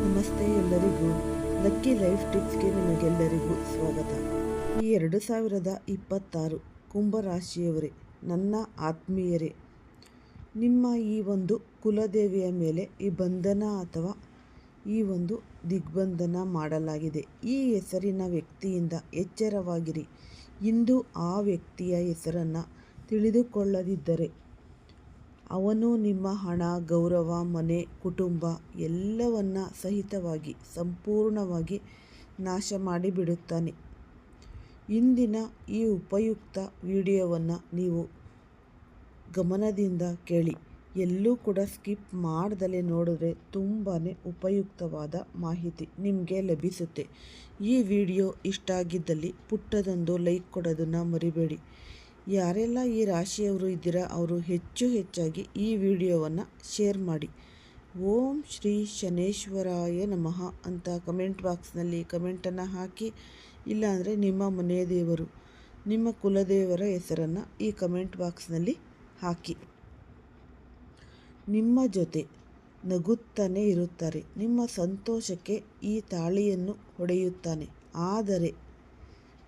ನಮಸ್ತೆ ಎಲ್ಲರಿಗೂ. Lucky life ಟಿಪ್ಸ್ಗೆ ನಿಮಗೆಲ್ಲರಿಗೂ ಸ್ವಾಗತ. ಈ 2026 ಕುಂಭರಾಶಿಯವರೇ, ನನ್ನ ಆತ್ಮೀಯರೇ, ನಿಮ್ಮ ಈ ಒಂದು ಕುಲದೇವಿಯ ಮೇಲೆ ಈ ಬಂಧನ ಅಥವಾ ಈ ಒಂದು ದಿಗ್ಬಂಧನ ಮಾಡಲಾಗಿದೆ. ಈ ಹೆಸರಿನ ವ್ಯಕ್ತಿಯಿಂದ ಎಚ್ಚರವಾಗಿರಿ. ಇಂದು ಆ ವ್ಯಕ್ತಿಯ ಹೆಸರನ್ನು ತಿಳಿದುಕೊಳ್ಳದಿದ್ದರೆ ಅವನು ನಿಮ್ಮ ಹಣ, ಗೌರವ, ಮನೆ, ಕುಟುಂಬ ಎಲ್ಲವನ್ನ ಸಹಿತವಾಗಿ ಸಂಪೂರ್ಣವಾಗಿ ನಾಶ ಮಾಡಿಬಿಡುತ್ತಾನೆ. ಇಂದಿನ ಈ ಉಪಯುಕ್ತ ವಿಡಿಯೋವನ್ನು ನೀವು ಗಮನದಿಂದ ಕೇಳಿ. ಎಲ್ಲೂ ಕೂಡ ಸ್ಕಿಪ್ ಮಾಡ್ದಲೇ ನೋಡಿದ್ರೆ ತುಂಬಾ ಉಪಯುಕ್ತವಾದ ಮಾಹಿತಿ ನಿಮಗೆ ಲಭಿಸುತ್ತೆ. ಈ ವಿಡಿಯೋ ಇಷ್ಟ ಆಗಿದ್ದಲ್ಲಿ ಪುಟ್ಟದೊಂದು ಲೈಕ್ ಕೊಡೋದನ್ನು ಮರಿಬೇಡಿ. ಯಾರೆಲ್ಲ ಈ ರಾಶಿಯವರು ಇದ್ದೀರಾ ಅವರು ಹೆಚ್ಚಾಗಿ ಈ ವಿಡಿಯೋವನ್ನು ಶೇರ್ ಮಾಡಿ. ಓಂ ಶ್ರೀ ಶನೇಶ್ವರಾಯ ನಮಃ ಅಂತ ಕಮೆಂಟ್ ಬಾಕ್ಸ್ನಲ್ಲಿ ಕಮೆಂಟನ್ನು ಹಾಕಿ. ಇಲ್ಲಾಂದರೆ ನಿಮ್ಮ ಮನೆ ದೇವರು, ನಿಮ್ಮ ಕುಲದೇವರ ಹೆಸರನ್ನು ಈ ಕಮೆಂಟ್ ಬಾಕ್ಸ್ನಲ್ಲಿ ಹಾಕಿ. ನಿಮ್ಮ ಜೊತೆ ನಗುತ್ತಾನೆ ಇರುತ್ತಾರೆ. ನಿಮ್ಮ ಸಂತೋಷಕ್ಕೆ ಈ ತಾಳಿಯನ್ನು ಹೊಡೆಯುತ್ತಾನೆ. ಆದರೆ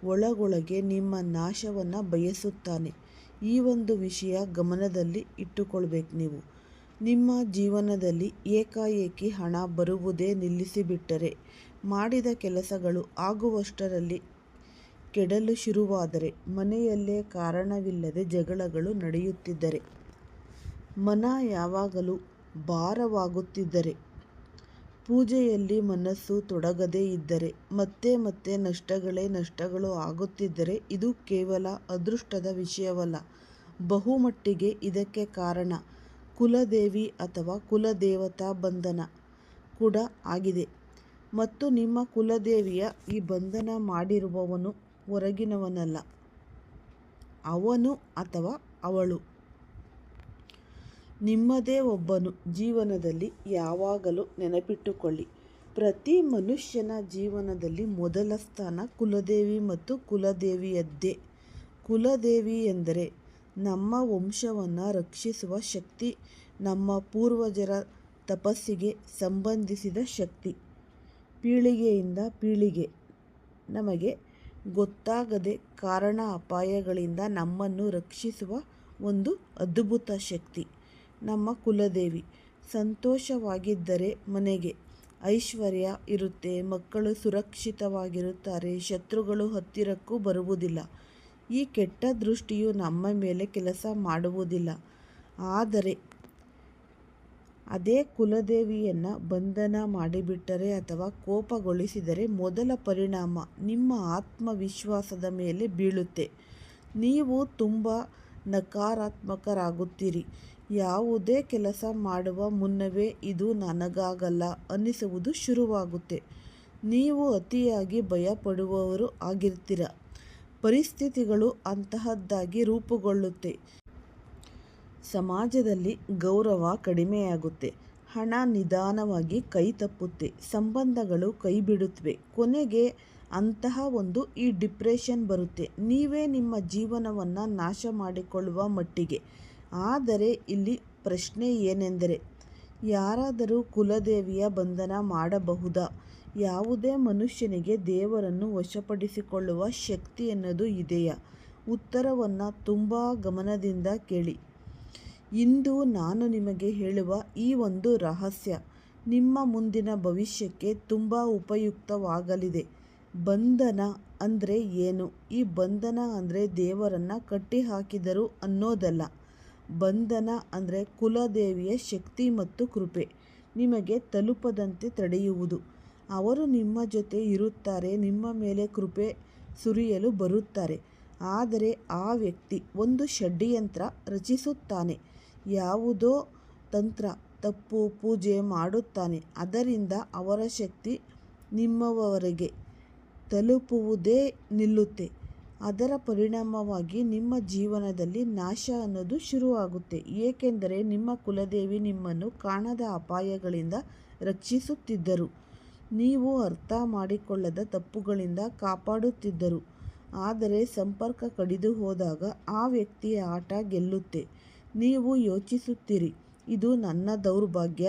ಒಳಗೊಳಗೆ ನಿಮ್ಮ ನಾಶವನ್ನು ಬಯಸುತ್ತಾನೆ. ಈ ಒಂದು ವಿಷಯ ಗಮನದಲ್ಲಿ ಇಟ್ಟುಕೊಳ್ಬೇಕು ನೀವು. ನಿಮ್ಮ ಜೀವನದಲ್ಲಿ ಏಕಾಏಕಿ ಹಣ ಬರುವುದೇ ನಿಲ್ಲಿಸಿಬಿಟ್ಟರೆ, ಮಾಡಿದ ಕೆಲಸಗಳು ಆಗುವಷ್ಟರಲ್ಲಿ ಕೆಡಲು ಶುರುವಾದರೆ, ಮನೆಯಲ್ಲೇ ಕಾರಣವಿಲ್ಲದೆ ಜಗಳಗಳು ನಡೆಯುತ್ತಿದ್ದರೆ, ಮನ ಯಾವಾಗಲೂ ಭಾರವಾಗುತ್ತಿದ್ದರೆ, ಪೂಜೆಯಲ್ಲಿ ಮನಸ್ಸು ತೊಡಗದೇ ಇದ್ದರೆ, ಮತ್ತೆ ನಷ್ಟಗಳು ಆಗುತ್ತಿದ್ದರೆ, ಇದು ಕೇವಲ ಅದೃಷ್ಟದ ವಿಷಯವಲ್ಲ. ಬಹುಮಟ್ಟಿಗೆ ಇದಕ್ಕೆ ಕಾರಣ ಕುಲದೇವಿ ಅಥವಾ ಕುಲದೇವತಾ ಬಂಧನ ಕೂಡ ಆಗಿದೆ. ಮತ್ತು ನಿಮ್ಮ ಕುಲದೇವಿಯ ಈ ಬಂಧನ ಮಾಡಿರುವವನು ಹೊರಗಿನವನಲ್ಲ, ಅವನು ಅಥವಾ ಅವಳು ನಿಮ್ಮದೇ ಒಬ್ಬನು. ಜೀವನದಲ್ಲಿ ಯಾವಾಗಲೂ ನೆನಪಿಟ್ಟುಕೊಳ್ಳಿ, ಪ್ರತಿ ಮನುಷ್ಯನ ಜೀವನದಲ್ಲಿ ಮೊದಲ ಸ್ಥಾನ ಕುಲದೇವಿ ಮತ್ತು ಕುಲದೇವಿಯದ್ದೇ. ಕುಲದೇವಿ ಎಂದರೆ ನಮ್ಮ ವಂಶವನ್ನು ರಕ್ಷಿಸುವ ಶಕ್ತಿ, ನಮ್ಮ ಪೂರ್ವಜರ ತಪಸ್ಸಿಗೆ ಸಂಬಂಧಿಸಿದ ಶಕ್ತಿ. ಪೀಳಿಗೆಯಿಂದ ಪೀಳಿಗೆ ನಮಗೆ ಗೊತ್ತಾಗದೆ ಕಾರಣ ಅಪಾಯಗಳಿಂದ ನಮ್ಮನ್ನು ರಕ್ಷಿಸುವ ಒಂದು ಅದ್ಭುತ ಶಕ್ತಿ ನಮ್ಮ ಕುಲದೇವಿ. ಸಂತೋಷವಾಗಿದ್ದರೆ ಮನೆಗೆ ಐಶ್ವರ್ಯ ಇರುತ್ತೆ, ಮಕ್ಕಳು ಸುರಕ್ಷಿತವಾಗಿರುತ್ತಾರೆ, ಶತ್ರುಗಳು ಹತ್ತಿರಕ್ಕೂ ಬರುವುದಿಲ್ಲ. ಈ ಕೆಟ್ಟ ದೃಷ್ಟಿಯು ನಮ್ಮ ಮೇಲೆ ಕೆಲಸ ಮಾಡುವುದಿಲ್ಲ. ಆದರೆ ಅದೇ ಕುಲದೇವಿಯನ್ನು ಬಂಧನ ಮಾಡಿಬಿಟ್ಟರೆ ಅಥವಾ ಕೋಪಗೊಳಿಸಿದರೆ ಮೊದಲ ಪರಿಣಾಮ ನಿಮ್ಮ ಆತ್ಮವಿಶ್ವಾಸದ ಮೇಲೆ ಬೀಳುತ್ತೆ. ನೀವು ತುಂಬ ನಕಾರಾತ್ಮಕರಾಗುತ್ತೀರಿ. ಯಾವುದೇ ಕೆಲಸ ಮಾಡುವ ಮುನ್ನವೇ ಇದು ನನಗಾಗಲ್ಲ ಅನ್ನಿಸುವುದು ಶುರುವಾಗುತ್ತೆ. ನೀವು ಅತಿಯಾಗಿ ಭಯಪಡುವವರು ಆಗಿರ್ತೀರ. ಪರಿಸ್ಥಿತಿಗಳು ಅಂತಹದ್ದಾಗಿ ರೂಪುಗೊಳ್ಳುತ್ತೆ. ಸಮಾಜದಲ್ಲಿ ಗೌರವ ಕಡಿಮೆಯಾಗುತ್ತೆ. ಹಣ ನಿಧಾನವಾಗಿ ಕೈ ತಪ್ಪುತ್ತೆ. ಸಂಬಂಧಗಳು ಕೈ ಬಿಡುತ್ತವೆ. ಕೊನೆಗೆ ಅಂತಹ ಒಂದು ಈ ಡಿಪ್ರೆಷನ್ ಬರುತ್ತೆ. ನೀವೇ ನಿಮ್ಮ ಜೀವನವನ್ನು ನಾಶ ಮಾಡಿಕೊಳ್ಳುವ ಮಟ್ಟಿಗೆ. ಆದರೆ ಇಲ್ಲಿ ಪ್ರಶ್ನೆ ಏನೆಂದರೆ, ಯಾರಾದರೂ ಕುಲದೇವಿಯ ಬಂಧನ ಮಾಡಬಹುದಾ? ಯಾವುದೇ ಮನುಷ್ಯನಿಗೆ ದೇವರನ್ನು ವಶಪಡಿಸಿಕೊಳ್ಳುವ ಶಕ್ತಿ ಎನ್ನುವುದು ಇದೆಯಾ? ಉತ್ತರವನ್ನು ತುಂಬ ಗಮನದಿಂದ ಕೇಳಿ. ಇಂದು ನಾನು ನಿಮಗೆ ಹೇಳುವ ಈ ಒಂದು ರಹಸ್ಯ ನಿಮ್ಮ ಮುಂದಿನ ಭವಿಷ್ಯಕ್ಕೆ ತುಂಬ ಉಪಯುಕ್ತವಾಗಲಿದೆ. ಬಂಧನ ಅಂದರೆ ಏನು? ಈ ಬಂಧನ ಅಂದರೆ ದೇವರನ್ನು ಕಟ್ಟಿಹಾಕಿದರು ಅನ್ನೋದಲ್ಲ. ಬಂಧನ ಅಂದರೆ ಕುಲದೇವಿಯ ಶಕ್ತಿ ಮತ್ತು ಕೃಪೆ ನಿಮಗೆ ತಲುಪದಂತೆ ತಡೆಯುವುದು. ಅವರು ನಿಮ್ಮ ಜೊತೆ ಇರುತ್ತಾರೆ, ನಿಮ್ಮ ಮೇಲೆ ಕೃಪೆ ಸುರಿಯಲು ಬರುತ್ತಾರೆ. ಆದರೆ ಆ ವ್ಯಕ್ತಿ ಒಂದು ಷಡ್ಯಂತ್ರ ರಚಿಸುತ್ತಾನೆ. ಯಾವುದೋ ತಂತ್ರ, ತಪ್ಪು ಪೂಜೆ ಮಾಡುತ್ತಾನೆ. ಅದರಿಂದ ಅವರ ಶಕ್ತಿ ನಿಮ್ಮವರೆಗೆ ತಲುಪುವುದೇ ನಿಲ್ಲುತ್ತೆ. ಅದರ ಪರಿಣಾಮವಾಗಿ ನಿಮ್ಮ ಜೀವನದಲ್ಲಿ ನಾಶ ಅನ್ನೋದು ಶುರುವಾಗುತ್ತೆ. ಏಕೆಂದರೆ ನಿಮ್ಮ ಕುಲದೇವಿ ನಿಮ್ಮನ್ನು ಕಾಣದ ಅಪಾಯಗಳಿಂದ ರಕ್ಷಿಸುತ್ತಿದ್ದರು. ನೀವು ಅರ್ಥ ಮಾಡಿಕೊಳ್ಳದ ತಪ್ಪುಗಳಿಂದ ಕಾಪಾಡುತ್ತಿದ್ದರು. ಆದರೆ ಸಂಪರ್ಕ ಕಡಿದು ಹೋದಾಗ ಆ ವ್ಯಕ್ತಿಯ ಆಟ ಗೆಲ್ಲುತ್ತೆ. ನೀವು ಯೋಚಿಸುತ್ತೀರಿ, ಇದು ನನ್ನ ದೌರ್ಭಾಗ್ಯ,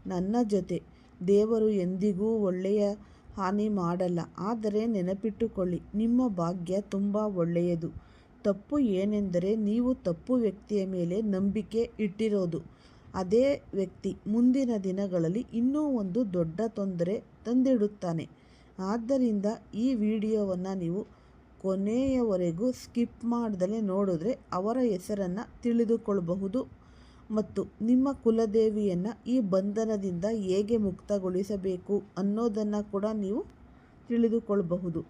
ನನ್ನ ಜೊತೆ ದೇವರು ಎಂದಿಗೂ ಒಳ್ಳೆಯ ಹಾನಿ ಮಾಡಲ್ಲ. ಆದರೆ ನೆನಪಿಟ್ಟುಕೊಳ್ಳಿ, ನಿಮ್ಮ ಭಾಗ್ಯ ತುಂಬ ಒಳ್ಳೆಯದು. ತಪ್ಪು ಏನೆಂದರೆ ನೀವು ತಪ್ಪು ವ್ಯಕ್ತಿಯ ಮೇಲೆ ನಂಬಿಕೆ ಇಟ್ಟಿರೋದು. ಅದೇ ವ್ಯಕ್ತಿ ಮುಂದಿನ ದಿನಗಳಲ್ಲಿ ಇನ್ನೂ ಒಂದು ದೊಡ್ಡ ತೊಂದರೆ ತಂದಿಡುತ್ತಾನೆ. ಆದ್ದರಿಂದ ಈ ವಿಡಿಯೋವನ್ನು ನೀವು ಕೊನೆಯವರೆಗೂ ಸ್ಕಿಪ್ ಮಾಡ್ದಲೇ ನೋಡಿದ್ರೆ ಅವರ ಹೆಸರನ್ನು ತಿಳಿದುಕೊಳ್ಳಬಹುದು ಮತ್ತು ನಿಮ್ಮ ಕುಲದೇವಿಯನ್ನು ಈ ಬಂಧನದಿಂದ ಹೇಗೆ ಮುಕ್ತಗೊಳಿಸಬೇಕು ಅನ್ನೋದನ್ನು ಕೂಡ ನೀವು ತಿಳಿದುಕೊಳ್ಳಬಹುದು.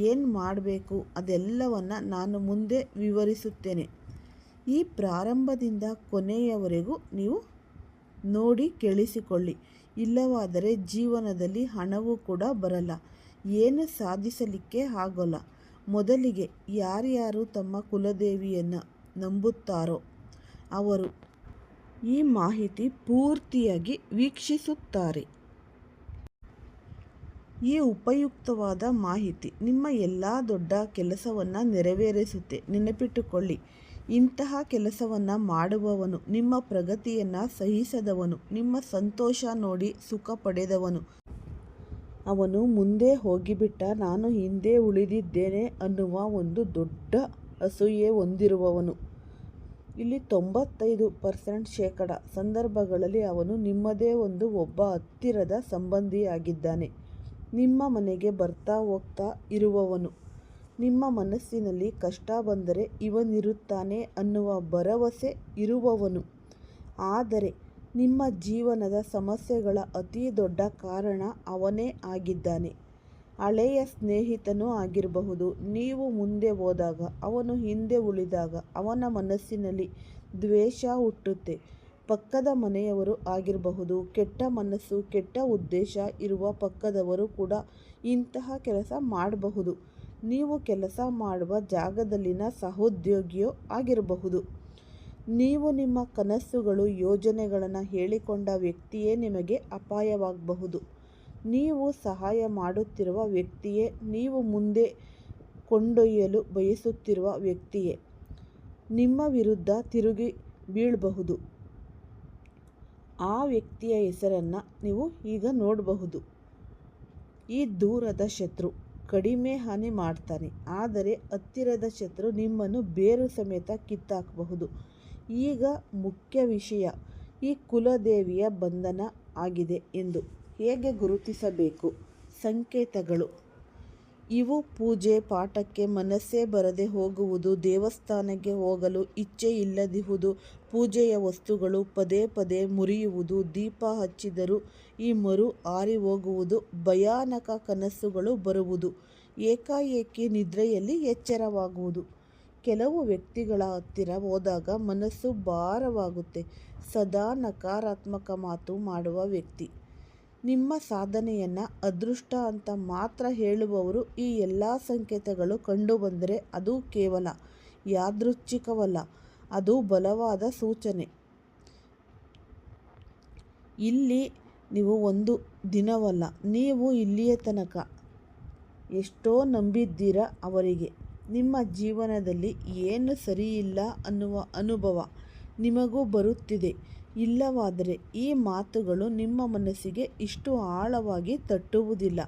ಏನು ಮಾಡಬೇಕು ಅದೆಲ್ಲವನ್ನು ನಾನು ಮುಂದೆ ವಿವರಿಸುತ್ತೇನೆ. ಈ ಪ್ರಾರಂಭದಿಂದ ಕೊನೆಯವರೆಗೂ ನೀವು ನೋಡಿ ಕೇಳಿಸಿಕೊಳ್ಳಿ. ಇಲ್ಲವಾದರೆ ಜೀವನದಲ್ಲಿ ಹಣವೂ ಕೂಡ ಬರಲ್ಲ, ಏನು ಸಾಧಿಸಲಿಕ್ಕೆ ಆಗೋಲ್ಲ. ಮೊದಲಿಗೆ ಯಾರ್ಯಾರು ತಮ್ಮ ಕುಲದೇವಿಯನ್ನು ನಂಬುತ್ತಾರೋ ಅವರು ಈ ಮಾಹಿತಿ ಪೂರ್ತಿಯಾಗಿ ವೀಕ್ಷಿಸುತ್ತಾರೆ. ಈ ಉಪಯುಕ್ತವಾದ ಮಾಹಿತಿ ನಿಮ್ಮ ಎಲ್ಲ ದೊಡ್ಡ ಕೆಲಸವನ್ನು ನೆರವೇರಿಸುತ್ತೆ. ನೆನಪಿಟ್ಟುಕೊಳ್ಳಿ, ಇಂತಹ ಕೆಲಸವನ್ನು ಮಾಡುವವನು ನಿಮ್ಮ ಪ್ರಗತಿಯನ್ನು ಸಹಿಸದವನು, ನಿಮ್ಮ ಸಂತೋಷ ನೋಡಿ ಸುಖ ಪಡೆದವನು. ಅವನು ಮುಂದೆ ಹೋಗಿಬಿಟ್ಟ, ನಾನು ಹಿಂದೆ ಉಳಿದಿದ್ದೇನೆ ಅನ್ನುವ ಒಂದು ದೊಡ್ಡ ಅಸೂಯೆ ಹೊಂದಿರುವವನು. ಇಲ್ಲಿ 95% ಸಂದರ್ಭಗಳಲ್ಲಿ ಅವನು ನಿಮ್ಮದೇ ಒಬ್ಬ ಹತ್ತಿರದ ಸಂಬಂಧಿಯಾಗಿದ್ದಾನೆ. ನಿಮ್ಮ ಮನೆಗೆ ಬರ್ತಾ ಹೋಗ್ತಾ ಇರುವವನು. ನಿಮ್ಮ ಮನಸ್ಸಿನಲ್ಲಿ ಕಷ್ಟ ಬಂದರೆ ಇವನಿರುತ್ತಾನೆ ಅನ್ನುವ ಭರವಸೆ ಇರುವವನು. ಆದರೆ ನಿಮ್ಮ ಜೀವನದ ಸಮಸ್ಯೆಗಳ ಅತಿ ದೊಡ್ಡ ಕಾರಣ ಅವನೇ ಆಗಿದ್ದಾನೆ. ಹಳೆಯ ಸ್ನೇಹಿತನೂ ಆಗಿರಬಹುದು. ನೀವು ಮುಂದೆ ಹೋದಾಗ ಅವನು ಹಿಂದೆ ಉಳಿದಾಗ ಅವನ ಮನಸ್ಸಿನಲ್ಲಿ ದ್ವೇಷ ಹುಟ್ಟುತ್ತೆ. ಪಕ್ಕದ ಮನೆಯವರು ಆಗಿರಬಹುದು. ಕೆಟ್ಟ ಮನಸ್ಸು, ಕೆಟ್ಟ ಉದ್ದೇಶ ಇರುವ ಪಕ್ಕದವರು ಕೂಡ ಇಂತಹ ಕೆಲಸ ಮಾಡಬಹುದು. ನೀವು ಕೆಲಸ ಮಾಡುವ ಜಾಗದಲ್ಲಿನ ಸಹೋದ್ಯೋಗಿಯೋ ಆಗಿರಬಹುದು. ನೀವು ನಿಮ್ಮ ಕನಸುಗಳು, ಯೋಜನೆಗಳನ್ನು ಹೇಳಿಕೊಂಡ ವ್ಯಕ್ತಿಯೇ ನಿಮಗೆ ಅಪಾಯವಾಗಬಹುದು. ನೀವು ಸಹಾಯ ಮಾಡುತ್ತಿರುವ ವ್ಯಕ್ತಿಯೇ, ನೀವು ಮುಂದೆ ಕೊಂಡೊಯ್ಯಲು ಬಯಸುತ್ತಿರುವ ವ್ಯಕ್ತಿಯೇ ನಿಮ್ಮ ವಿರುದ್ಧ ತಿರುಗಿ ಬೀಳಬಹುದು. ಆ ವ್ಯಕ್ತಿಯ ಹೆಸರನ್ನು ನೀವು ಈಗ ನೋಡಬಹುದು. ಈ ದೂರದ ಶತ್ರು ಕಡಿಮೆ ಹಾನಿ ಮಾಡ್ತಾನೆ, ಆದರೆ ಹತ್ತಿರದ ಶತ್ರು ನಿಮ್ಮನ್ನು ಬೇರು ಸಮೇತ ಕಿತ್ತಾಕಬಹುದು. ಈಗ ಮುಖ್ಯ ವಿಷಯ, ಈ ಕುಲದೇವಿಯ ಬಂಧನ ಆಗಿದೆ ಎಂದು ಹೇಗೆ ಗುರುತಿಸಬೇಕು? ಸಂಕೇತಗಳು ಇವು: ಪೂಜೆ ಪಾಠಕ್ಕೆ ಮನಸ್ಸೇ ಬರದೆ ಹೋಗುವುದು, ದೇವಸ್ಥಾನಕ್ಕೆ ಹೋಗಲು ಇಚ್ಛೆ ಇಲ್ಲದಿರುವುದು, ಪೂಜೆಯ ವಸ್ತುಗಳು ಪದೇ ಪದೇ ಮುರಿಯುವುದು, ದೀಪ ಹಚ್ಚಿದರೂ ಈ ಮರು ಆರಿ ಹೋಗುವುದು, ಭಯಾನಕ ಕನಸುಗಳು ಬರುವುದು, ಏಕಾಏಕಿ ನಿದ್ರೆಯಲ್ಲಿ ಎಚ್ಚರವಾಗುವುದು. ಕೆಲವು ವ್ಯಕ್ತಿಗಳ ಹತ್ತಿರ ಹೋದಾಗ ಮನಸ್ಸು ಭಾರವಾಗುತ್ತೆ. ಸದಾ ನಕಾರಾತ್ಮಕ ಮಾತು ಮಾಡುವ ವ್ಯಕ್ತಿ. ನಿಮ್ಮ ಸಾಧನೆಯನ್ನು ಅದೃಷ್ಟ ಅಂತ ಮಾತ್ರ ಹೇಳುವವರು. ಈ ಎಲ್ಲ ಸಂಕೇತಗಳು ಕಂಡುಬಂದರೆ ಅದು ಕೇವಲ ಯಾದೃಚ್ಛಿಕವಲ್ಲ, ಅದು ಬಲವಾದ ಸೂಚನೆ. ಇಲ್ಲಿ ನೀವು ಒಂದು ದಿನವಲ್ಲ, ನೀವು ಇಲ್ಲಿಯ ತನಕ ಎಷ್ಟೋ ನಂಬಿದ್ದೀರ ಅವರಿಗೆ. ನಿಮ್ಮ ಜೀವನದಲ್ಲಿ ಏನು ಸರಿಯಿಲ್ಲ ಅನ್ನುವ ಅನುಭವ ನಿಮಗೂ ಬರುತ್ತಿದೆ. ಇಲ್ಲವಾದರೆ ಈ ಮಾತುಗಳು ನಿಮ್ಮ ಮನಸ್ಸಿಗೆ ಇಷ್ಟು ಆಳವಾಗಿ ತಟ್ಟುವುದಿಲ್ಲ.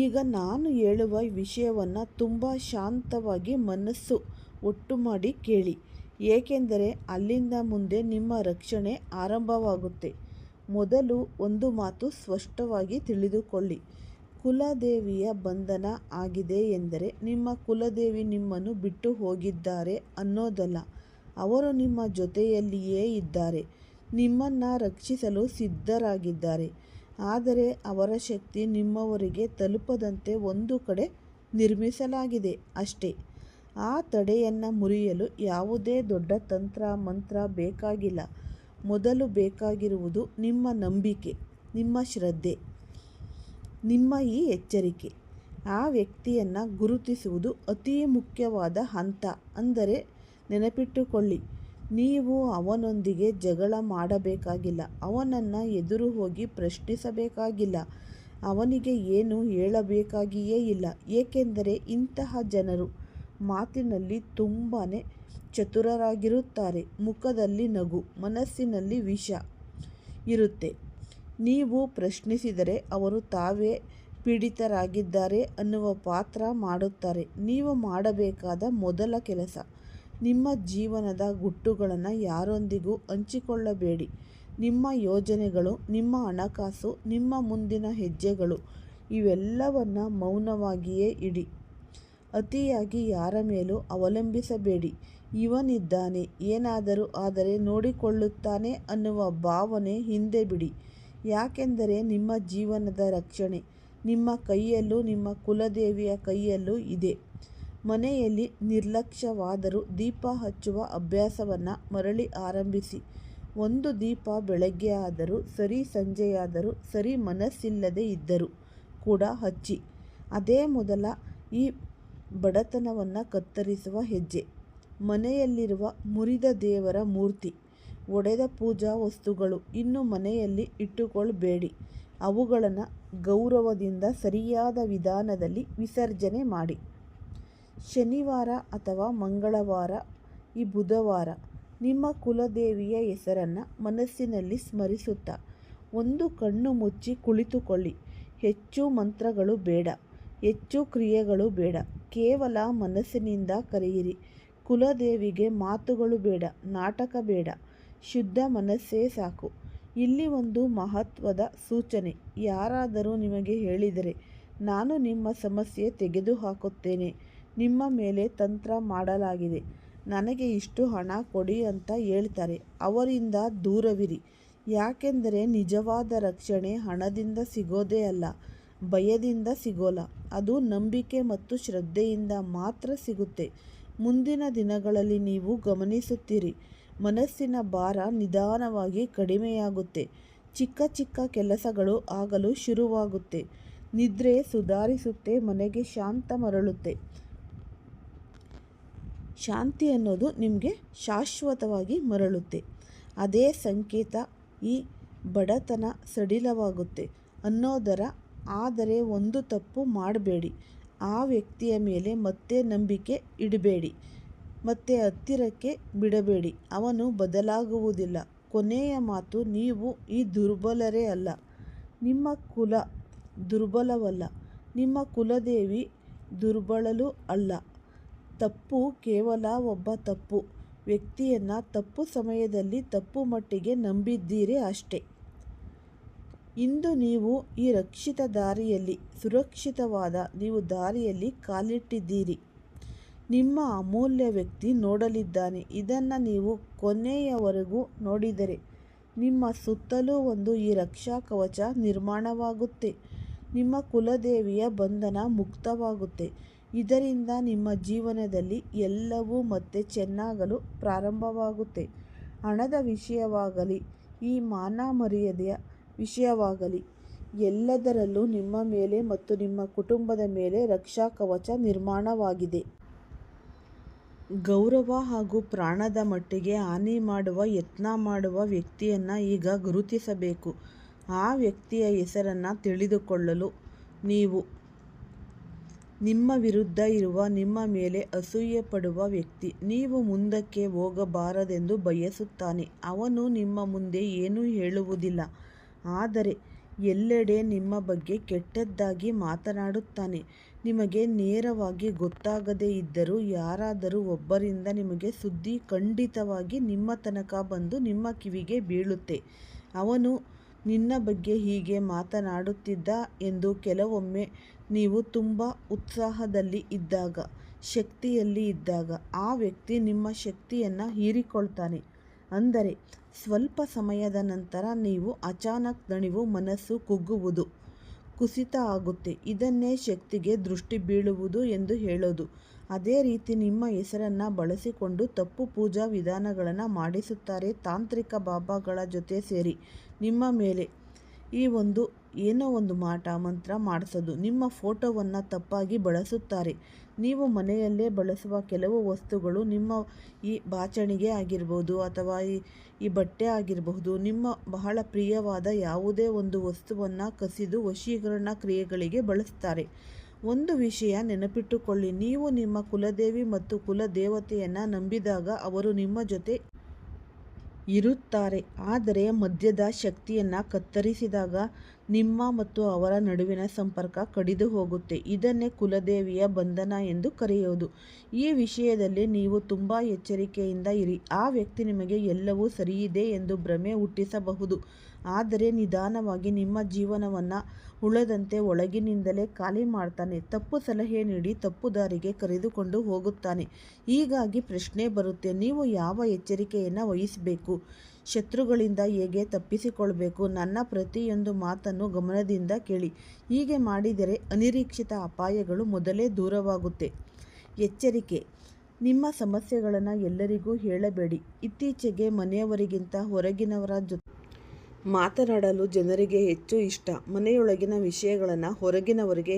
ಈಗ ನಾನು ಹೇಳುವ ವಿಷಯವನ್ನು ತುಂಬ ಶಾಂತವಾಗಿ ಮನಸ್ಸು ಒಟ್ಟು ಮಾಡಿ ಕೇಳಿ, ಏಕೆಂದರೆ ಅಲ್ಲಿಂದ ಮುಂದೆ ನಿಮ್ಮ ರಕ್ಷಣೆ ಆರಂಭವಾಗುತ್ತೆ. ಮೊದಲು ಒಂದು ಮಾತು ಸ್ಪಷ್ಟವಾಗಿ ತಿಳಿದುಕೊಳ್ಳಿ. ಕುಲದೇವಿಯ ಬಂಧನ ಆಗಿದೆ ಎಂದರೆ ನಿಮ್ಮ ಕುಲದೇವಿ ನಿಮ್ಮನ್ನು ಬಿಟ್ಟು ಹೋಗಿದ್ದಾರೆ ಅನ್ನೋದಲ್ಲ. ಅವರು ನಿಮ್ಮ ಜೊತೆಯಲ್ಲಿಯೇ ಇದ್ದಾರೆ, ನಿಮ್ಮನ್ನು ರಕ್ಷಿಸಲು ಸಿದ್ಧರಾಗಿದ್ದಾರೆ. ಆದರೆ ಅವರ ಶಕ್ತಿ ನಿಮ್ಮವರೆಗೆ ತಲುಪದಂತೆ ಒಂದು ಕಡೆ ನಿರ್ಮಿಸಲಾಗಿದೆ ಅಷ್ಟೇ. ಆ ತಡೆಯನ್ನು ಮುರಿಯಲು ಯಾವುದೇ ದೊಡ್ಡ ತಂತ್ರ ಮಂತ್ರ ಬೇಕಾಗಿಲ್ಲ. ಮೊದಲು ಬೇಕಾಗಿರುವುದು ನಿಮ್ಮ ನಂಬಿಕೆ, ನಿಮ್ಮ ಶ್ರದ್ಧೆ, ನಿಮ್ಮ ಈ ಎಚ್ಚರಿಕೆ. ಆ ವ್ಯಕ್ತಿಯನ್ನು ಗುರುತಿಸುವುದು ಅತಿ ಮುಖ್ಯವಾದ ಹಂತ. ಅಂದರೆ ನೆನಪಿಟ್ಟುಕೊಳ್ಳಿ, ನೀವು ಅವನೊಂದಿಗೆ ಜಗಳ ಮಾಡಬೇಕಾಗಿಲ್ಲ, ಅವನನ್ನು ಎದುರು ಹೋಗಿ ಪ್ರಶ್ನಿಸಬೇಕಾಗಿಲ್ಲ, ಅವನಿಗೆ ಏನು ಹೇಳಬೇಕಾಗಿಯೇ ಇಲ್ಲ. ಏಕೆಂದರೆ ಇಂತಹ ಜನರು ಮಾತಿನಲ್ಲಿ ತುಂಬಾ ಚತುರರಾಗಿರುತ್ತಾರೆ. ಮುಖದಲ್ಲಿ ನಗು, ಮನಸ್ಸಿನಲ್ಲಿ ವಿಷ ಇರುತ್ತೆ. ನೀವು ಪ್ರಶ್ನಿಸಿದರೆ ಅವರು ತಾವೇ ಪೀಡಿತರಾಗಿದ್ದಾರೆ ಅನ್ನುವ ಪಾತ್ರ ಮಾಡುತ್ತಾರೆ. ನೀವು ಮಾಡಬೇಕಾದ ಮೊದಲ ಕೆಲಸ, ನಿಮ್ಮ ಜೀವನದ ಗುಟ್ಟುಗಳನ್ನು ಯಾರೊಂದಿಗೂ ಹಂಚಿಕೊಳ್ಳಬೇಡಿ. ನಿಮ್ಮ ಯೋಜನೆಗಳು, ನಿಮ್ಮ ಹಣಕಾಸು, ನಿಮ್ಮ ಮುಂದಿನ ಹೆಜ್ಜೆಗಳು ಇವೆಲ್ಲವನ್ನ ಮೌನವಾಗಿಯೇ ಇಡಿ. ಅತಿಯಾಗಿ ಯಾರ ಮೇಲೂ ಅವಲಂಬಿಸಬೇಡಿ. ಇವನಿದ್ದಾನೆ, ಏನಾದರೂ ಆದರೆ ನೋಡಿಕೊಳ್ಳುತ್ತಾನೆ ಅನ್ನುವ ಭಾವನೆ ಹಿಂದೆ ಬಿಡಿ. ಯಾಕೆಂದರೆ ನಿಮ್ಮ ಜೀವನದ ರಕ್ಷಣೆ ನಿಮ್ಮ ಕೈಯಲ್ಲೂ ನಿಮ್ಮ ಕುಲದೇವಿಯ ಕೈಯಲ್ಲೂ ಇದೆ. ಮನೆಯಲ್ಲಿ ನಿರ್ಲಕ್ಷ್ಯವಾದರೂ ದೀಪ ಹಚ್ಚುವ ಅಭ್ಯಾಸವನ್ನು ಮರಳಿ ಆರಂಭಿಸಿ. ಒಂದು ದೀಪ ಬೆಳಗ್ಗೆ ಆದರೂ ಸರಿ, ಸಂಜೆಯಾದರೂ ಸರಿ, ಮನಸ್ಸಿಲ್ಲದೆ ಇದ್ದರೂ ಕೂಡ ಹಚ್ಚಿ. ಅದೇ ಮೊದಲ ಈ ಬಡತನವನ್ನು ಕತ್ತರಿಸುವ ಹೆಜ್ಜೆ. ಮನೆಯಲ್ಲಿರುವ ಮುರಿದ ದೇವರ ಮೂರ್ತಿ, ಒಡೆದ ಪೂಜಾ ವಸ್ತುಗಳು ಇನ್ನು ಮನೆಯಲ್ಲಿ ಇಟ್ಟುಕೊಳ್ಬೇಡಿ. ಅವುಗಳನ್ನು ಗೌರವದಿಂದ ಸರಿಯಾದ ವಿಧಾನದಲ್ಲಿ ವಿಸರ್ಜನೆ ಮಾಡಿ. ಶನಿವಾರ ಅಥವಾ ಮಂಗಳವಾರ, ಈ ಬುಧವಾರ ನಿಮ್ಮ ಕುಲದೇವಿಯ ಹೆಸರನ್ನು ಮನಸ್ಸಿನಲ್ಲಿ ಸ್ಮರಿಸುತ್ತಾ ಒಂದು ಕಣ್ಣು ಮುಚ್ಚಿ ಕುಳಿತುಕೊಳ್ಳಿ. ಹೆಚ್ಚು ಮಂತ್ರಗಳು ಬೇಡ, ಹೆಚ್ಚು ಕ್ರಿಯೆಗಳು ಬೇಡ. ಕೇವಲ ಮನಸ್ಸಿನಿಂದ ಕರೆಯಿರಿ. ಕುಲದೇವಿಗೆ ಮಾತುಗಳು ಬೇಡ, ನಾಟಕ ಬೇಡ, ಶುದ್ಧ ಮನಸ್ಸೇ ಸಾಕು. ಇಲ್ಲಿ ಒಂದು ಮಹತ್ವದ ಸೂಚನೆ. ಯಾರಾದರೂ ನಿಮಗೆ ಹೇಳಿದರೆ, ನಾನು ನಿಮ್ಮ ಸಮಸ್ಯೆ ತೆಗೆದುಹಾಕುತ್ತೇನೆ, ನಿಮ್ಮ ಮೇಲೆ ತಂತ್ರ ಮಾಡಲಾಗಿದೆ, ನನಗೆ ಇಷ್ಟು ಹಣ ಕೊಡಿ ಅಂತ ಹೇಳ್ತಾರೆ, ಅವರಿಂದ ದೂರವಿರಿ. ಯಾಕೆಂದರೆ ನಿಜವಾದ ರಕ್ಷಣೆ ಹಣದಿಂದ ಸಿಗೋದೇ ಅಲ್ಲ, ಭಯದಿಂದ ಸಿಗೋಲ್ಲ. ಅದು ನಂಬಿಕೆ ಮತ್ತು ಶ್ರದ್ಧೆಯಿಂದ ಮಾತ್ರ ಸಿಗುತ್ತೆ. ಮುಂದಿನ ದಿನಗಳಲ್ಲಿ ನೀವು ಗಮನಿಸುತ್ತೀರಿ, ಮನಸ್ಸಿನ ಭಾರ ನಿಧಾನವಾಗಿ ಕಡಿಮೆಯಾಗುತ್ತೆ. ಚಿಕ್ಕ ಚಿಕ್ಕ ಕೆಲಸಗಳು ಆಗಲು ಶುರುವಾಗುತ್ತೆ. ನಿದ್ರೆ ಸುಧಾರಿಸುತ್ತೆ, ಮನೆಗೆ ಶಾಂತ ಮರಳುತ್ತೆ. ಶಾಂತಿ ಅನ್ನೋದು ನಿಮಗೆ ಶಾಶ್ವತವಾಗಿ ಮರಳುತ್ತೆ. ಅದೇ ಸಂಕೇತ ಈ ಬಡತನ ಸಡಿಲವಾಗುತ್ತೆ ಅನ್ನೋದರ. ಆದರೆ ಒಂದು ತಪ್ಪು ಮಾಡಬೇಡಿ, ಆ ವ್ಯಕ್ತಿಯ ಮೇಲೆ ಮತ್ತೆ ನಂಬಿಕೆ ಇಡಬೇಡಿ, ಮತ್ತೆ ಹತ್ತಿರಕ್ಕೆ ಬಿಡಬೇಡಿ. ಅವನು ಬದಲಾಗುವುದಿಲ್ಲ. ಕೊನೆಯ ಮಾತು, ನೀವು ಈ ದುರ್ಬಲರೇ ಅಲ್ಲ, ನಿಮ್ಮ ಕುಲ ದುರ್ಬಲವಲ್ಲ, ನಿಮ್ಮ ಕುಲದೇವಿ ದುರ್ಬಲಳೂ ಅಲ್ಲ. ತಪ್ಪು ಕೇವಲ ಒಬ್ಬ ತಪ್ಪು ವ್ಯಕ್ತಿಯನ್ನು ತಪ್ಪು ಸಮಯದಲ್ಲಿ ತಪ್ಪು ಮಟ್ಟಿಗೆ ನಂಬಿದ್ದೀರಿ ಅಷ್ಟೇ. ಇಂದು ನೀವು ಈ ರಕ್ಷಿತ ದಾರಿಯಲ್ಲಿ, ಸುರಕ್ಷಿತವಾದ ನೀವು ದಾರಿಯಲ್ಲಿ ಕಾಲಿಟ್ಟಿದ್ದೀರಿ. ನಿಮ್ಮ ಅಮೂಲ್ಯ ವ್ಯಕ್ತಿ ನೋಡಲಿದ್ದಾನೆ. ಇದನ್ನು ನೀವು ಕೊನೆಯವರೆಗೂ ನೋಡಿದರೆ ನಿಮ್ಮ ಸುತ್ತಲೂ ಒಂದು ಈ ರಕ್ಷಾ ಕವಚ ನಿರ್ಮಾಣವಾಗುತ್ತೆ. ನಿಮ್ಮ ಕುಲದೇವಿಯ ಬಂಧನ ಮುಕ್ತವಾಗುತ್ತೆ. ಇದರಿಂದ ನಿಮ್ಮ ಜೀವನದಲ್ಲಿ ಎಲ್ಲವೂ ಮತ್ತೆ ಚೆನ್ನಾಗಲು ಪ್ರಾರಂಭವಾಗುತ್ತೆ. ಹಣದ ವಿಷಯವಾಗಲಿ, ಈ ಮಾನ ಮರ್ಯಾದೆಯ ವಿಷಯವಾಗಲಿ, ಎಲ್ಲದರಲ್ಲೂ ನಿಮ್ಮ ಮೇಲೆ ಮತ್ತು ನಿಮ್ಮ ಕುಟುಂಬದ ಮೇಲೆ ರಕ್ಷಾ ಕವಚ ನಿರ್ಮಾಣವಾಗಿದೆ. ಗೌರವ ಹಾಗೂ ಪ್ರಾಣದ ಮಟ್ಟಿಗೆ ಹಾನಿ ಮಾಡುವ ಯತ್ನ ಮಾಡುವ ವ್ಯಕ್ತಿಯನ್ನು ಈಗ ಗುರುತಿಸಬೇಕು. ಆ ವ್ಯಕ್ತಿಯ ಹೆಸರನ್ನು ತಿಳಿದುಕೊಳ್ಳಲು ನೀವು, ನಿಮ್ಮ ವಿರುದ್ಧ ಇರುವ, ನಿಮ್ಮ ಮೇಲೆ ಅಸೂಯೆ ಪಡುವ ವ್ಯಕ್ತಿ ನೀವು ಮುಂದಕ್ಕೆ ಹೋಗಬಾರದೆಂದು ಬಯಸುತ್ತಾನೆ. ಅವನು ನಿಮ್ಮ ಮುಂದೆ ಏನೂ ಹೇಳುವುದಿಲ್ಲ, ಆದರೆ ಎಲ್ಲೆಡೆ ನಿಮ್ಮ ಬಗ್ಗೆ ಕೆಟ್ಟದ್ದಾಗಿ ಮಾತನಾಡುತ್ತಾನೆ. ನಿಮಗೆ ನೇರವಾಗಿ ಗೊತ್ತಾಗದೇ ಇದ್ದರೂ ಯಾರಾದರೂ ಒಬ್ಬರಿಂದ ನಿಮಗೆ ಸುದ್ದಿ ಖಂಡಿತವಾಗಿ ನಿಮ್ಮ ತನಕ ಬಂದು ನಿಮ್ಮ ಕಿವಿಗೆ ಬೀಳುತ್ತೆ. ಅವನು ನಿನ್ನ ಬಗ್ಗೆ ಹೀಗೆ ಮಾತನಾಡುತ್ತಿದ್ದ ಎಂದು. ಕೆಲವೊಮ್ಮೆ ನೀವು ತುಂಬ ಉತ್ಸಾಹದಲ್ಲಿ ಇದ್ದಾಗ, ಶಕ್ತಿಯಲ್ಲಿ ಇದ್ದಾಗ ಆ ವ್ಯಕ್ತಿ ನಿಮ್ಮ ಶಕ್ತಿಯನ್ನು ಹೀರಿಕೊಳ್ತಾನೆ. ಅಂದರೆ ಸ್ವಲ್ಪ ಸಮಯದ ನಂತರ ನೀವು ಅಚಾನಕ್ ದಣಿವು, ಮನಸ್ಸು ಕುಗ್ಗುವುದು, ಕುಸಿತ ಆಗುತ್ತೆ. ಇದನ್ನೇ ಶಕ್ತಿಗೆ ದೃಷ್ಟಿ ಬೀಳುವುದು ಎಂದು ಹೇಳೋದು. ಅದೇ ರೀತಿ ನಿಮ್ಮ ಹೆಸರನ್ನು ಬಳಸಿಕೊಂಡು ತಪ್ಪು ಪೂಜಾ ವಿಧಾನಗಳನ್ನು ಮಾಡಿಸುತ್ತಾರೆ. ತಾಂತ್ರಿಕ ಬಾಬಾಗಳ ಜೊತೆ ಸೇರಿ ನಿಮ್ಮ ಮೇಲೆ ಈ ಏನೋ ಒಂದು ಮಾಟ ಮಂತ್ರ ಮಾಡಿಸೋದು. ನಿಮ್ಮ ಫೋಟೋವನ್ನು ತಪ್ಪಾಗಿ ಬಳಸುತ್ತಾರೆ. ನೀವು ಮನೆಯಲ್ಲೇ ಬಳಸುವ ಕೆಲವು ವಸ್ತುಗಳು, ನಿಮ್ಮ ಈ ಬಾಚಣಿಗೆ ಆಗಿರ್ಬೋದು ಅಥವಾ ಈ ಬಟ್ಟೆ ಆಗಿರಬಹುದು, ನಿಮ್ಮ ಬಹಳ ಪ್ರಿಯವಾದ ಯಾವುದೇ ಒಂದು ವಸ್ತುವನ್ನು ಕಸಿದು ವಶೀಕರಣ ಕ್ರಿಯೆಗಳಿಗೆ ಬಳಸ್ತಾರೆ. ಒಂದು ವಿಷಯ ನೆನಪಿಟ್ಟುಕೊಳ್ಳಿ, ನೀವು ನಿಮ್ಮ ಕುಲದೇವಿ ಮತ್ತು ಕುಲದೇವತೆಯನ್ನು ನಂಬಿದಾಗ ಅವರು ನಿಮ್ಮ ಜೊತೆ ಇರುತ್ತಾರೆ. ಆದರೆ ಮದ್ಯದ ಶಕ್ತಿಯನ್ನು ಕತ್ತರಿಸಿದಾಗ ನಿಮ್ಮ ಮತ್ತು ಅವರ ನಡುವಿನ ಸಂಪರ್ಕ ಕಡಿದು ಹೋಗುತ್ತೆ. ಇದನ್ನೇ ಕುಲದೇವಿಯ ಬಂಧನ ಎಂದು ಕರೆಯೋದು. ಈ ವಿಷಯದಲ್ಲಿ ನೀವು ತುಂಬ ಎಚ್ಚರಿಕೆಯಿಂದ ಇರಿ. ಆ ವ್ಯಕ್ತಿ ನಿಮಗೆ ಎಲ್ಲವೂ ಸರಿಯಿದೆ ಎಂದು ಭ್ರಮೆ ಹುಟ್ಟಿಸಬಹುದು. ಆದರೆ ನಿಧಾನವಾಗಿ ನಿಮ್ಮ ಜೀವನವನ್ನು ಹುಳದಂತೆ ಒಳಗಿನಿಂದಲೇ ಖಾಲಿ ಮಾಡ್ತಾನೆ. ತಪ್ಪು ಸಲಹೆ ನೀಡಿ ತಪ್ಪು ದಾರಿಗೆ ಕರೆದುಕೊಂಡು ಹೋಗುತ್ತಾನೆ. ಹೀಗಾಗಿ ಪ್ರಶ್ನೆ ಬರುತ್ತೆ, ನೀವು ಯಾವ ಎಚ್ಚರಿಕೆಯನ್ನು ವಹಿಸಬೇಕು? ಶತ್ರುಗಳಿಂದ ಹೇಗೆ ತಪ್ಪಿಸಿಕೊಳ್ಬೇಕು? ನನ್ನ ಪ್ರತಿಯೊಂದು ಮಾತನ್ನು ಗಮನದಿಂದ ಕೇಳಿ. ಹೀಗೆ ಮಾಡಿದರೆ ಅನಿರೀಕ್ಷಿತ ಅಪಾಯಗಳು ಮೊದಲೇ ದೂರವಾಗುತ್ತೆ. ಎಚ್ಚರಿಕೆ: ನಿಮ್ಮ ಸಮಸ್ಯೆಗಳನ್ನು ಎಲ್ಲರಿಗೂ ಹೇಳಬೇಡಿ. ಇತ್ತೀಚೆಗೆ ಮನೆಯವರಿಗಿಂತ ಹೊರಗಿನವರ ಜೊತೆ ಮಾತನಾಡಲು ಜನರಿಗೆ ಹೆಚ್ಚು ಇಷ್ಟ. ಮನೆಯೊಳಗಿನ ವಿಷಯಗಳನ್ನು ಹೊರಗಿನವರಿಗೆ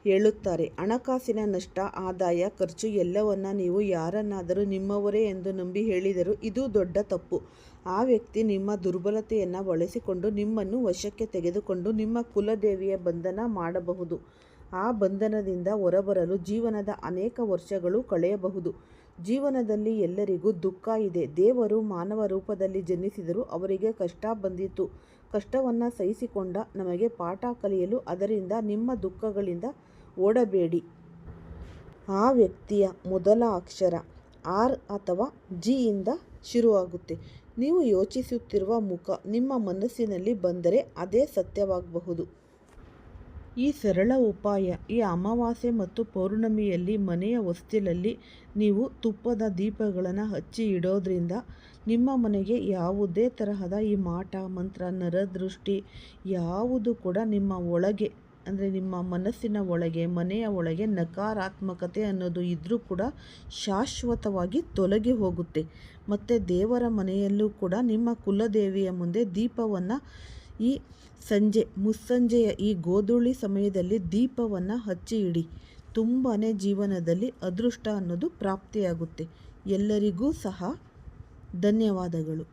ಹೇಳುತ್ತಾರೆ. ಹಣಕಾಸಿನ ನಷ್ಟ, ಆದಾಯ, ಖರ್ಚು ಎಲ್ಲವನ್ನ ನೀವು ಯಾರನ್ನಾದರೂ ನಿಮ್ಮವರೇ ಎಂದು ನಂಬಿ ಹೇಳಿದರೂ ಇದು ದೊಡ್ಡ ತಪ್ಪು. ಆ ವ್ಯಕ್ತಿ ನಿಮ್ಮ ದುರ್ಬಲತೆಯನ್ನು ಬಳಸಿಕೊಂಡು ನಿಮ್ಮನ್ನು ವಶಕ್ಕೆ ತೆಗೆದುಕೊಂಡು ನಿಮ್ಮ ಕುಲದೇವಿಯ ಬಂಧನ ಮಾಡಬಹುದು. ಆ ಬಂಧನದಿಂದ ಹೊರಬರಲು ಜೀವನದ ಅನೇಕ ವರ್ಷಗಳು ಕಳೆಯಬಹುದು. ಜೀವನದಲ್ಲಿ ಎಲ್ಲರಿಗೂ ದುಃಖ ಇದೆ. ದೇವರು ಮಾನವ ರೂಪದಲ್ಲಿ ಜನಿಸಿದರೂ ಅವರಿಗೆ ಕಷ್ಟ ಬಂದಿತು. ಕಷ್ಟವನ್ನು ಸಹಿಸಿಕೊಂಡ ನಮಗೆ ಪಾಠ ಕಲಿಯಲು ಅದರಿಂದ ನಿಮ್ಮ ದುಃಖಗಳಿಂದ ಓಡಬೇಡಿ. ಆ ವ್ಯಕ್ತಿಯ ಮೊದಲ ಅಕ್ಷರ ಆರ್ ಅಥವಾ ಜಿ ಇಂದ ಶುರುವಾಗುತ್ತೆ. ನೀವು ಯೋಚಿಸುತ್ತಿರುವ ಮುಖ ನಿಮ್ಮ ಮನಸ್ಸಿನಲ್ಲಿ ಬಂದರೆ ಅದೇ ಸತ್ಯವಾಗಬಹುದು. ಈ ಸರಳ ಉಪಾಯ ಈ ಅಮಾವಾಸ್ಯೆ ಮತ್ತು ಪೌರ್ಣಮಿಯಲ್ಲಿ ಮನೆಯ ಹೊಸ್ತಿಲಲ್ಲಿ ನೀವು ತುಪ್ಪದ ದೀಪಗಳನ್ನು ಹಚ್ಚಿ ಇಡೋದ್ರಿಂದ ನಿಮ್ಮ ಮನೆಗೆ ಯಾವುದೇ ತರಹದ ಈ ಮಾಟ ಮಂತ್ರ ನರದೃಷ್ಟಿ ಯಾವುದು ಕೂಡ ನಿಮ್ಮ ಒಳಗೆ ಅಂದರೆ ನಿಮ್ಮ ಮನಸ್ಸಿನ ಒಳಗೆ ಮನೆಯ ಒಳಗೆ ನಕಾರಾತ್ಮಕತೆ ಅನ್ನೋದು ಇದ್ರೂ ಕೂಡ ಶಾಶ್ವತವಾಗಿ ತೊಲಗಿ ಹೋಗುತ್ತೆ. ಮತ್ತು ದೇವರ ಮನೆಯಲ್ಲೂ ಕೂಡ ನಿಮ್ಮ ಕುಲದೇವಿಯ ಮುಂದೆ ದೀಪವನ್ನು ಈ ಮುಸ್ಸಂಜೆಯ ಈ ಗೋಧೂಳಿ ಸಮಯದಲ್ಲಿ ದೀಪವನ್ನು ಹಚ್ಚಿ ಇಡಿ. ತುಂಬಾ ಜೀವನದಲ್ಲಿ ಅದೃಷ್ಟ ಅನ್ನೋದು ಪ್ರಾಪ್ತಿಯಾಗುತ್ತೆ. ಎಲ್ಲರಿಗೂ ಸಹ ಧನ್ಯವಾದಗಳು.